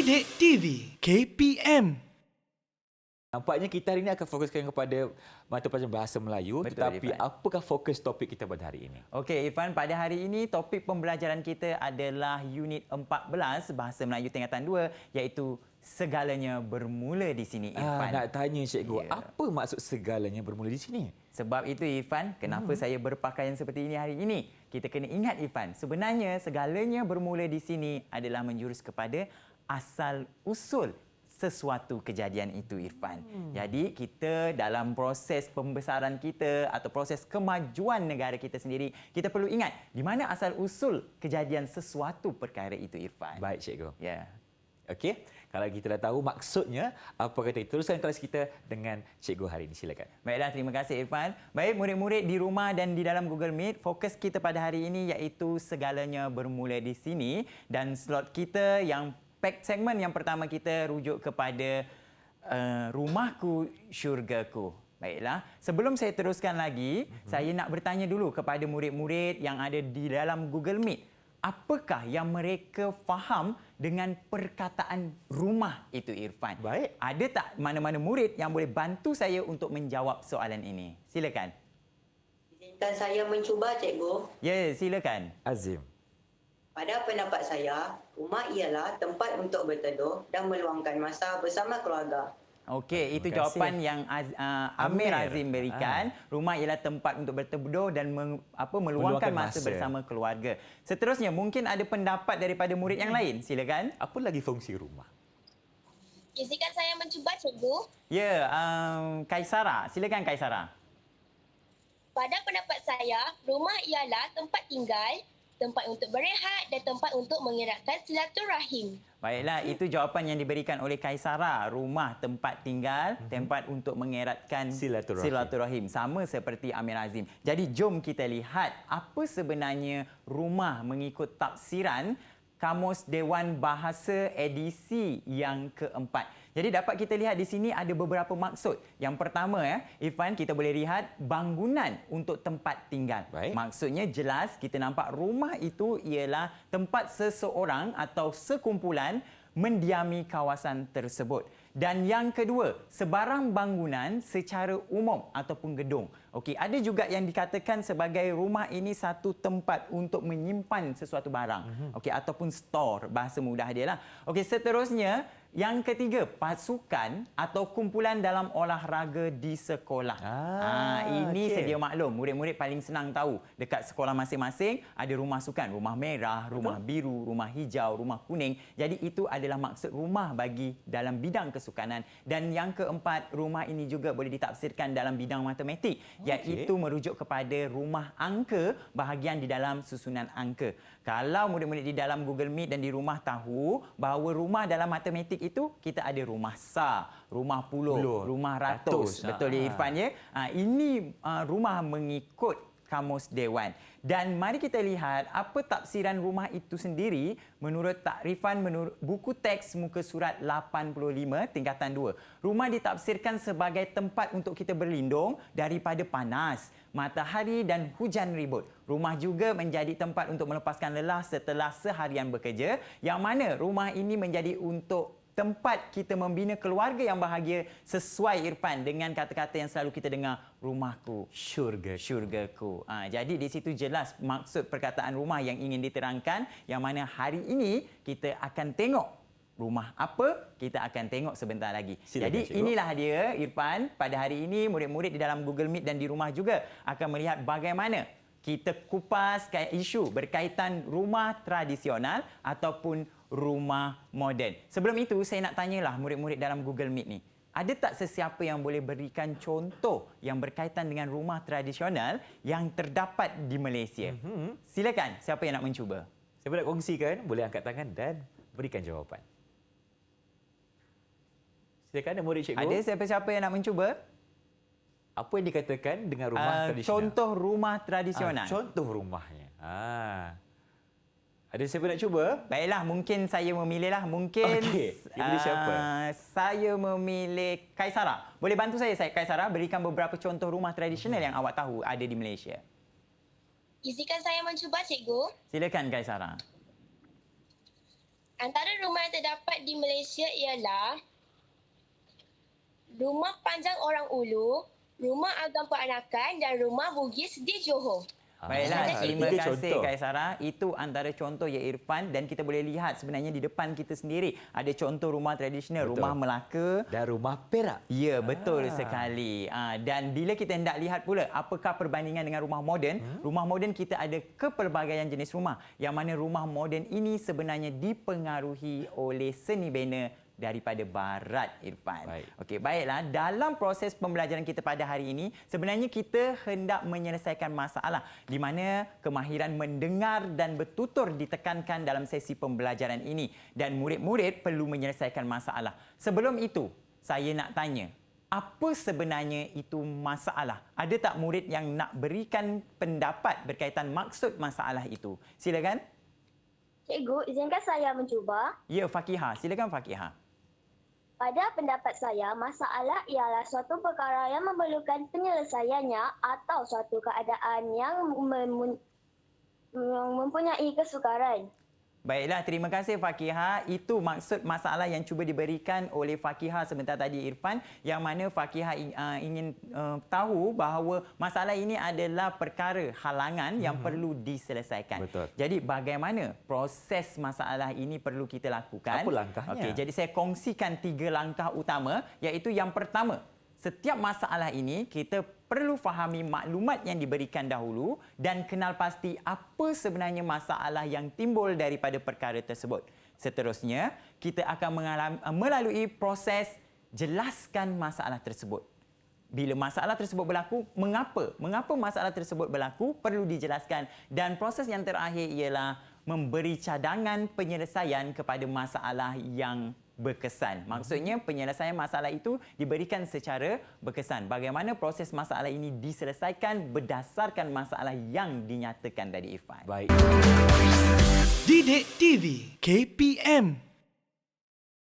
Didik TV KPM. Nampaknya kita hari ini akan fokuskan kepada mata pelajaran bahasa Melayu. Betul, Tetapi Irfan. apakah fokus topik kita pada hari ini? Okey, Irfan, pada hari ini topik pembelajaran kita adalah unit 14 Bahasa Melayu tingkatan 2 iaitu segalanya bermula di sini, Irfan. Nak tanya cikgu, Ya. apa maksud segalanya bermula di sini? Sebab itu, Irfan, kenapa saya berpakaian seperti ini hari ini? Kita kena ingat, Irfan, sebenarnya segalanya bermula di sini adalah menjurus kepada asal-usul sesuatu kejadian itu, Irfan. Jadi kita dalam proses pembesaran kita atau proses kemajuan negara kita sendiri, kita perlu ingat di mana asal-usul kejadian sesuatu perkara itu, Irfan. Baik cikgu. Ya. Okey, kalau kita dah tahu maksudnya, apa kata itu, teruskan kelas kita dengan cikgu hari ini. Silakan. Baiklah, terima kasih, Irfan. Baik, murid-murid di rumah dan di dalam Google Meet, fokus kita pada hari ini iaitu segalanya bermula di sini, dan slot kita yang pack segmen yang pertama kita rujuk kepada rumahku, syurgaku. Baiklah, sebelum saya teruskan lagi, saya nak bertanya dulu kepada murid-murid yang ada di dalam Google Meet. Apakah yang mereka faham dengan perkataan rumah itu, Irfan? Baik. Ada tak mana-mana murid yang boleh bantu saya untuk menjawab soalan ini? Silakan. Izinkan saya mencuba, cikgu. Ya, silakan. Azim. Pada pendapat saya, rumah ialah tempat untuk berteduh dan meluangkan masa bersama keluarga. Okey, itu Terima kasih. jawapan yang Amir Amir. Azim berikan. Rumah ialah tempat untuk berteduh dan meluangkan Meluangkan masa masa. bersama keluarga. Seterusnya, mungkin ada pendapat daripada murid yang lain. Silakan. Apa lagi fungsi rumah? Izinkan saya mencuba, cikgu. Ya, Kaisara. Silakan, Kaisara. Pada pendapat saya, rumah ialah tempat tinggal, tempat untuk berehat dan tempat untuk mengeratkan silaturahim. Baiklah, itu jawapan yang diberikan oleh Kaisara. Rumah, tempat tinggal, tempat untuk mengeratkan silaturahim. Sama seperti Amir Azim. Jadi, jom kita lihat apa sebenarnya rumah mengikut tafsiran Kamus Dewan Bahasa edisi yang keempat. Jadi dapat kita lihat di sini ada beberapa maksud. Yang pertama, Irfan, kita boleh lihat bangunan untuk tempat tinggal. Baik. Maksudnya jelas kita nampak rumah itu ialah tempat seseorang atau sekumpulan mendiami kawasan tersebut. Dan yang kedua, sebarang bangunan secara umum ataupun gedung. Okey, ada juga yang dikatakan sebagai rumah ini satu tempat untuk menyimpan sesuatu barang. Okey, ataupun store, bahasa mudah dia lah. Okey, seterusnya, yang ketiga, pasukan atau kumpulan dalam olahraga di sekolah. Ini okey. sedia maklum, murid-murid paling senang tahu. Dekat sekolah masing-masing ada rumah sukan, rumah merah, rumah biru, rumah hijau, rumah kuning. Jadi itu adalah maksud rumah bagi dalam bidang kesukanan. Dan yang keempat, rumah ini juga boleh ditafsirkan dalam bidang matematik, iaitu merujuk kepada rumah angka bahagian di dalam susunan angka. Kalau murid-murid di dalam Google Meet dan di rumah tahu bahawa rumah dalam matematik itu kita ada rumah sar, rumah puluh, rumah ratus. Betul ya, Irfan ya? Ini rumah mengikut Kamus Dewan. Dan mari kita lihat apa tafsiran rumah itu sendiri menurut takrifan menurut buku teks muka surat 85 tingkatan 2. Rumah ditafsirkan sebagai tempat untuk kita berlindung daripada panas, matahari dan hujan ribut. Rumah juga menjadi tempat untuk melepaskan lelah setelah seharian bekerja, yang mana rumah ini menjadi untuk tempat kita membina keluarga yang bahagia sesuai, Irfan, dengan kata-kata yang selalu kita dengar, rumahku, syurgaku. Jadi di situ jelas maksud perkataan rumah yang ingin diterangkan, yang mana hari ini kita akan tengok rumah apa, kita akan tengok sebentar lagi. Silakan, Jadi cikgu. inilah dia, Irfan, pada hari ini murid-murid di dalam Google Meet dan di rumah juga akan melihat bagaimana kita kupas isu berkaitan rumah tradisional ataupun rumah moden. Sebelum itu, saya nak tanyalah murid-murid dalam Google Meet ni. Ada tak sesiapa yang boleh berikan contoh yang berkaitan dengan rumah tradisional yang terdapat di Malaysia? Silakan, siapa yang nak mencuba? Siapa nak kongsikan, boleh angkat tangan dan berikan jawapan. Silakan, ada murid cikgu. Ada siapa-siapa yang nak mencuba? Apa yang dikatakan dengan rumah tradisional? Contoh rumah tradisional. Contoh rumahnya. Ada siapa nak cuba? Baiklah, mungkin saya memilihlah. Mungkin Okey, pilih siapa? Saya memilih Kaisara. Boleh bantu saya Kaisara, berikan beberapa contoh rumah tradisional yang awak tahu ada di Malaysia. Izinkan saya mencuba, cikgu. Silakan, Kaisara. Antara rumah yang terdapat di Malaysia ialah Rumah Panjang Orang Ulu, Rumah Agam Peranakan dan Rumah Bugis di Johor. Baiklah, terima Tiga kasih contoh. Kak Sarah. Itu antara contoh ya Irfan, dan kita boleh lihat sebenarnya di depan kita sendiri ada contoh rumah tradisional, Betul. rumah Melaka. Dan rumah perak. Ya, betul sekali. Dan bila kita hendak lihat pula apakah perbandingan dengan rumah moden, rumah moden kita ada kepelbagaian jenis rumah. Yang mana rumah moden ini sebenarnya dipengaruhi oleh seni bina daripada barat, Irfan. Baik. Okey, baiklah. Dalam proses pembelajaran kita pada hari ini, sebenarnya kita hendak menyelesaikan masalah di mana kemahiran mendengar dan bertutur ditekankan dalam sesi pembelajaran ini dan murid-murid perlu menyelesaikan masalah. Sebelum itu, saya nak tanya, apa sebenarnya itu masalah? Ada tak murid yang nak berikan pendapat berkaitan maksud masalah itu? Silakan. Cikgu, izinkan saya mencuba. Ya, Fakihah. Silakan Fakihah. Pada pendapat saya, masalah ialah suatu perkara yang memerlukan penyelesaiannya atau suatu keadaan yang mempunyai kesukaran. Baiklah, terima kasih Fakihah. Itu maksud masalah yang cuba diberikan oleh Fakihah sebentar tadi Irfan, yang mana Fakihah ingin tahu bahawa masalah ini adalah perkara halangan yang perlu diselesaikan. Betul. Jadi bagaimana proses masalah ini perlu kita lakukan? Apa langkahnya? Okey, jadi saya kongsikan 3 langkah utama, iaitu yang pertama, setiap masalah ini kita perlu fahami maklumat yang diberikan dahulu dan kenal pasti apa sebenarnya masalah yang timbul daripada perkara tersebut. Seterusnya, kita akan melalui proses jelaskan masalah tersebut. Bila masalah tersebut berlaku, mengapa masalah tersebut berlaku perlu dijelaskan, dan proses yang terakhir ialah memberi cadangan penyelesaian kepada masalah yang berkesan. Maksudnya penyelesaian masalah itu diberikan secara berkesan. Bagaimana proses masalah ini diselesaikan berdasarkan masalah yang dinyatakan tadi Irfan. Baik. Didik TV KPM